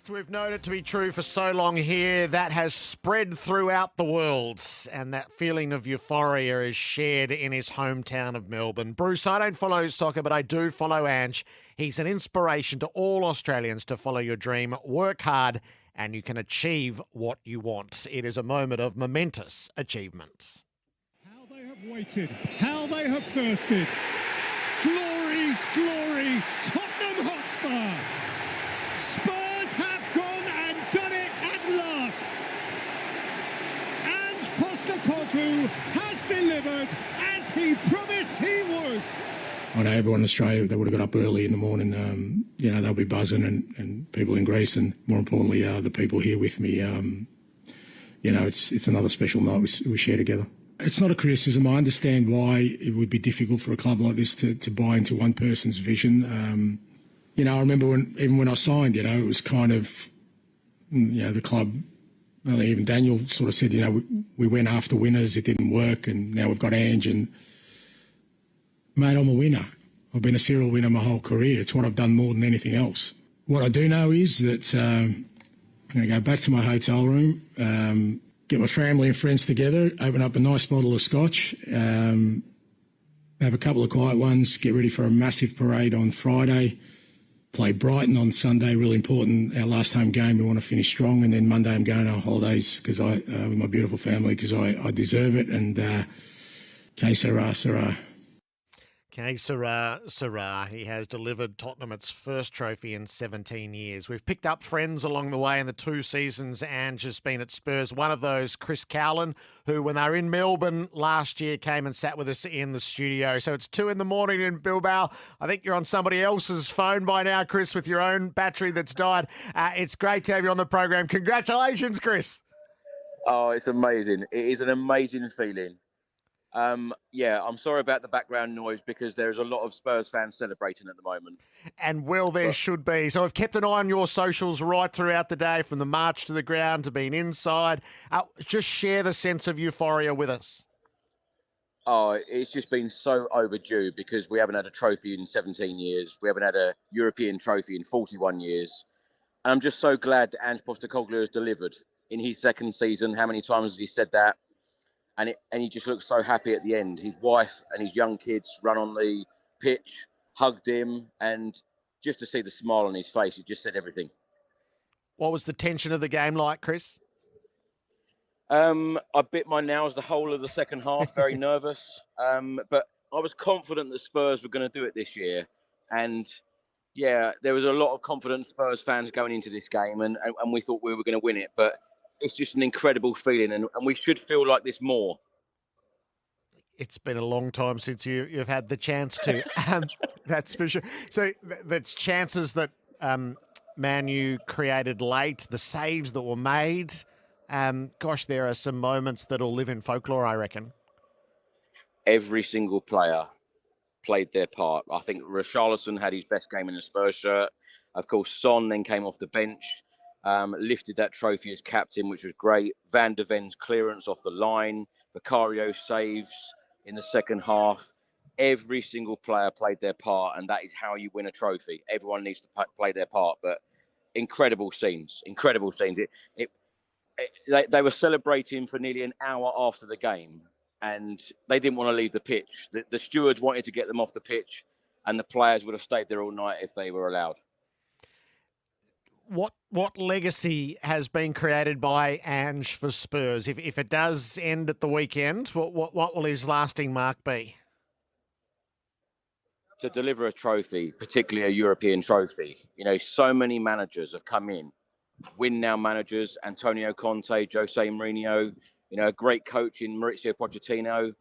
We've known it to be true for so long here. That has spread throughout the world, and that feeling of euphoria is shared in his hometown of Melbourne. Bruce, I don't follow soccer, but I do follow Ange. He's an inspiration to all Australians to follow your dream, work hard, and you can achieve what you want. It is a moment of momentous achievement. How they have waited, how they have thirsted. Glory, glory, Tottenham Hotspur. Spurs have gone and done it at last. Ange Postecoglou has delivered as he promised he would. I know everyone in Australia, they would have got up early in the morning. They'll be buzzing, and people in Greece, and more importantly, the people here with me. It's another special night we share together. It's not a criticism. I understand why it would be difficult for a club like this to buy into one person's vision. I remember when I signed, it was kind of, the club, even Daniel sort of said, we went after winners, it didn't work, and now we've got Ange, and mate, I'm a winner. I've been a serial winner my whole career. It's what I've done more than anything else. What I do know is that I'm going to go back to my hotel room, get my family and friends together, open up a nice bottle of scotch, have a couple of quiet ones, get ready for a massive parade on Friday, play Brighton on Sunday, really important. Our last home game, we want to finish strong, and then Monday I'm going on holidays with my beautiful family because I deserve it. And que sera, sera. Que sera, sera. He has delivered Tottenham its first trophy in 17 years. We've picked up friends along the way in the 2 seasons Ange has been at Spurs. One of those, Chris Cowlin, who, when they were in Melbourne last year, came and sat with us in the studio. So it's 2 a.m. in Bilbao. I think you're on somebody else's phone by now, Chris, with your own battery that's died. It's great to have you on the program. Congratulations, Chris. Oh, it's amazing. It is an amazing feeling. I'm sorry about the background noise because there's a lot of Spurs fans celebrating at the moment. And there should be. So I've kept an eye on your socials right throughout the day, from the march to the ground to being inside. Just share the sense of euphoria with us. Oh, it's just been so overdue because we haven't had a trophy in 17 years. We haven't had a European trophy in 41 years. And I'm just so glad that Ange Postecoglou has delivered in his second season. How many times has he said that? And he just looks so happy at the end. His wife and his young kids run on the pitch, hugged him, and just to see the smile on his face, it just said everything. What was the tension of the game like, Chris? I bit my nails the whole of the second half, very nervous. But I was confident that Spurs were going to do it this year. And, there was a lot of confident Spurs fans going into this game, and we thought we were going to win it. But it's just an incredible feeling, and we should feel like this more. It's been a long time since you've had the chance to. That's for sure. So that's chances that Man U created late, the saves that were made. There are some moments that will live in folklore, I reckon. Every single player played their part. I think Richarlison had his best game in a Spurs shirt. Of course, Son then came off the bench. Lifted that trophy as captain, which was great. Van der Ven's clearance off the line, Vicario saves in the second half. Every single player played their part, and that is how you win a trophy. Everyone needs to play their part, but incredible scenes. They were celebrating for nearly an hour after the game, and they didn't want to leave the pitch. The steward wanted to get them off the pitch, and the players would have stayed there all night if they were allowed. What legacy has been created by Ange for Spurs? If it does end at the weekend, what will his lasting mark be? To deliver a trophy, particularly a European trophy. So many managers have come in, win now managers, Antonio Conte, Jose Mourinho, a great coach in Mauricio Pochettino.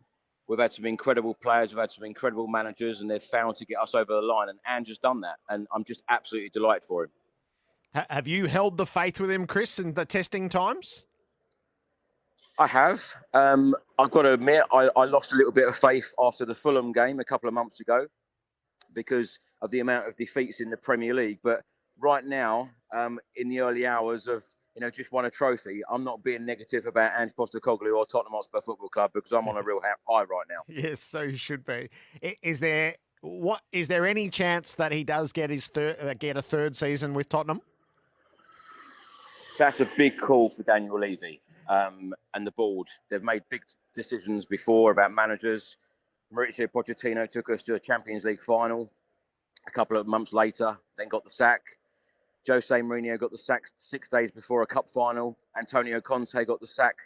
We've had some incredible players, we've had some incredible managers, and they've failed to get us over the line, and Ange has done that, and I'm just absolutely delighted for him. Have you held the faith with him, Chris, in the testing times? I have. I've got to admit, I lost a little bit of faith after the Fulham game a couple of months ago because of the amount of defeats in the Premier League. But right now, in the early hours of just won a trophy, I'm not being negative about Ange Postecoglou or Tottenham Hotspur Football Club because I'm on a real high right now. Yes, so you should be. Is there any chance that he does get a third season with Tottenham? That's a big call for Daniel Levy and the board. They've made big decisions before about managers. Mauricio Pochettino took us to a Champions League final a couple of months later, then got the sack. Jose Mourinho got the sack 6 days before a cup final. Antonio Conte got the sack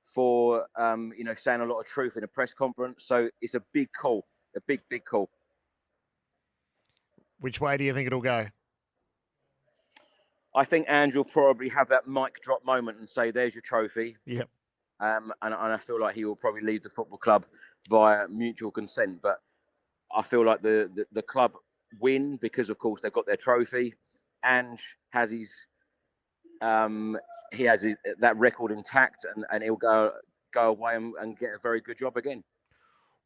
for saying a lot of truth in a press conference. So it's a big call, a big call. Which way do you think it'll go? I think Ange will probably have that mic drop moment and say, "There's your trophy." Yep. And I feel like he will probably leave the football club via mutual consent. But I feel like the club win because, of course, they've got their trophy. Ange has that record intact, and he'll go away and get a very good job again.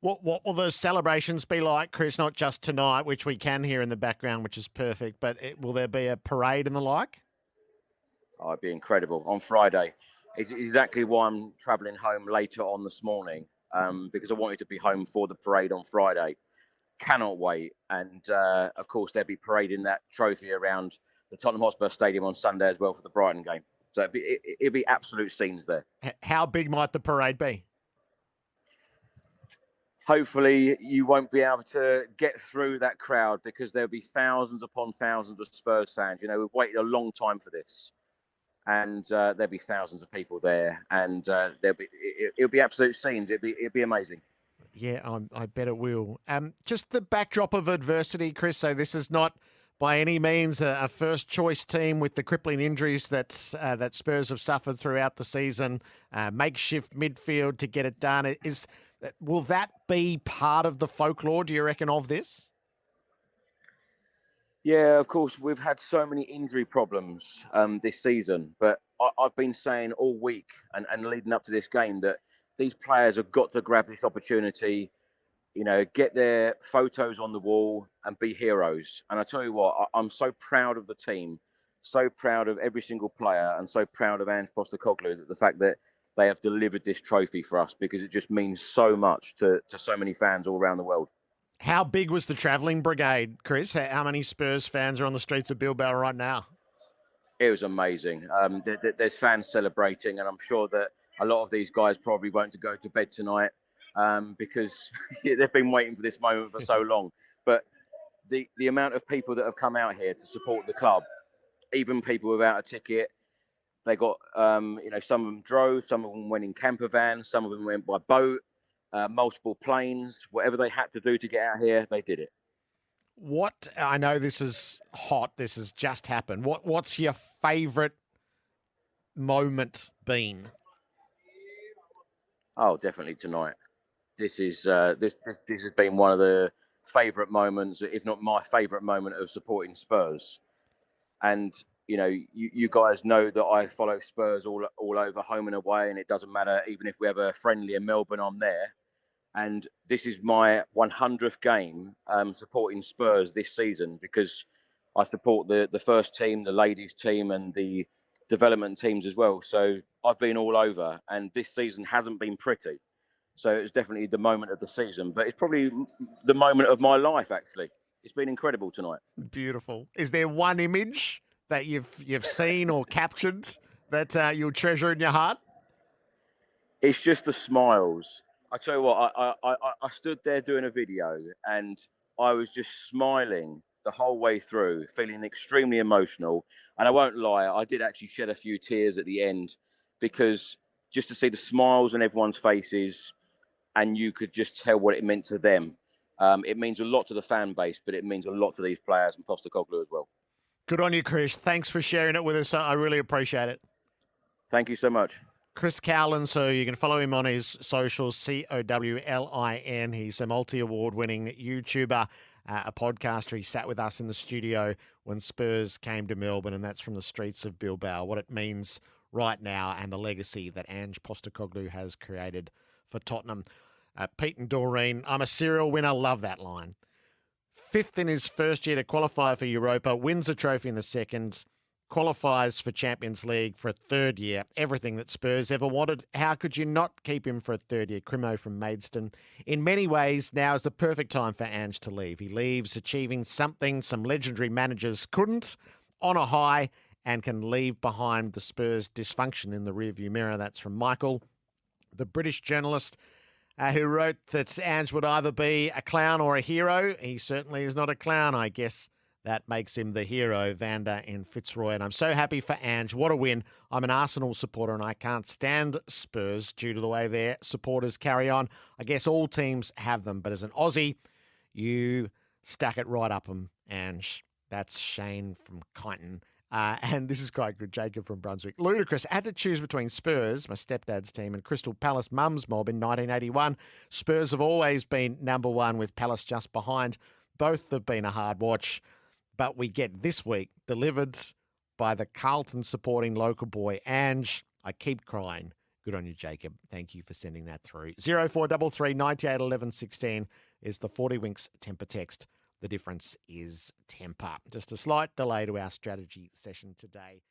What will those celebrations be like, Chris? Not just tonight, which we can hear in the background, which is perfect, but will there be a parade and the like? Oh, it'd be incredible on Friday. It's exactly why I'm travelling home later on this morning, because I wanted to be home for the parade on Friday. Cannot wait. And of course, there'll be parading that trophy around the Tottenham Hotspur Stadium on Sunday as well for the Brighton game. So it'll be absolute scenes there. How big might the parade be? Hopefully you won't be able to get through that crowd because there'll be thousands upon thousands of Spurs fans. We've waited a long time for this, and there'll be thousands of people there, and it'll be absolute scenes. It'll be amazing. Yeah, I bet it will. Just the backdrop of adversity, Chris. So this is not by any means a first choice team with the crippling injuries that Spurs have suffered throughout the season. Makeshift midfield to get it done. Will that be part of the folklore, do you reckon, of this? Yeah, of course. We've had so many injury problems this season, but I've been saying all week and leading up to this game that these players have got to grab this opportunity, get their photos on the wall and be heroes. And I tell you what, I'm so proud of the team, so proud of every single player, and so proud of Ange Postecoglou that the fact that they have delivered this trophy for us, because it just means so much to so many fans all around the world. How big was the travelling brigade, Chris? How many Spurs fans are on the streets of Bilbao right now? It was amazing. There's fans celebrating, and I'm sure that a lot of these guys probably won't go to bed tonight because they've been waiting for this moment for so long. But the amount of people that have come out here to support the club, even people without a ticket, they got, some of them drove, some of them went in camper vans, some of them went by boat, multiple planes, whatever they had to do to get out here, they did it. I know this is hot, this has just happened. What's your favourite moment been? Oh, definitely tonight. This is this has been one of the favourite moments, if not my favourite moment of supporting Spurs. And you guys know that I follow Spurs all over, home and away, and it doesn't matter. Even if we have a friendly in Melbourne, I'm there. And this is my 100th game supporting Spurs this season, because I support the first team, the ladies team, and the development teams as well. So I've been all over, and this season hasn't been pretty. So it's definitely the moment of the season, but it's probably the moment of my life, actually. It's been incredible tonight. Beautiful. Is there one image that you've seen or captured that you'll treasure in your heart? It's just the smiles. I tell you what, I stood there doing a video and I was just smiling the whole way through, feeling extremely emotional. And I won't lie, I did actually shed a few tears at the end, because just to see the smiles on everyone's faces, and you could just tell what it meant to them. It means a lot to the fan base, but it means a lot to these players and Postecoglou as well. Good on you, Chris. Thanks for sharing it with us. I really appreciate it. Thank you so much. Chris Cowlin, so you can follow him on his socials, Cowlin. He's a multi-award winning YouTuber, a podcaster. He sat with us in the studio when Spurs came to Melbourne, and that's from the streets of Bilbao, what it means right now and the legacy that Ange Postecoglou has created for Tottenham. Pete and Doreen, I'm a serial winner. Love that line. 5th in his first year to qualify for Europa, wins a trophy in the second, qualifies for Champions League for a third year. Everything that Spurs ever wanted. How could you not keep him for a third year? Crimo from Maidstone. In many ways, now is the perfect time for Ange to leave. He leaves achieving something some legendary managers couldn't, on a high, and can leave behind the Spurs dysfunction in the rearview mirror. That's from Michael, the British journalist who wrote that Ange would either be a clown or a hero. He certainly is not a clown. I guess that makes him the hero, Vander in Fitzroy. And I'm so happy for Ange. What a win. I'm an Arsenal supporter and I can't stand Spurs due to the way their supporters carry on. I guess all teams have them, but as an Aussie, you stack it right up them, Ange. That's Shane from Kyneton. And this is quite good, Jacob from Brunswick. Ludicrous. I had to choose between Spurs, my stepdad's team, and Crystal Palace Mum's mob in 1981. Spurs have always been number one with Palace just behind. Both have been a hard watch. But we get this week delivered by the Carlton supporting local boy, Ange. I keep crying. Good on you, Jacob. Thank you for sending that through. 0433 98 11 16 is the 40 Winks temper text. The difference is temper. Just a slight delay to our strategy session today.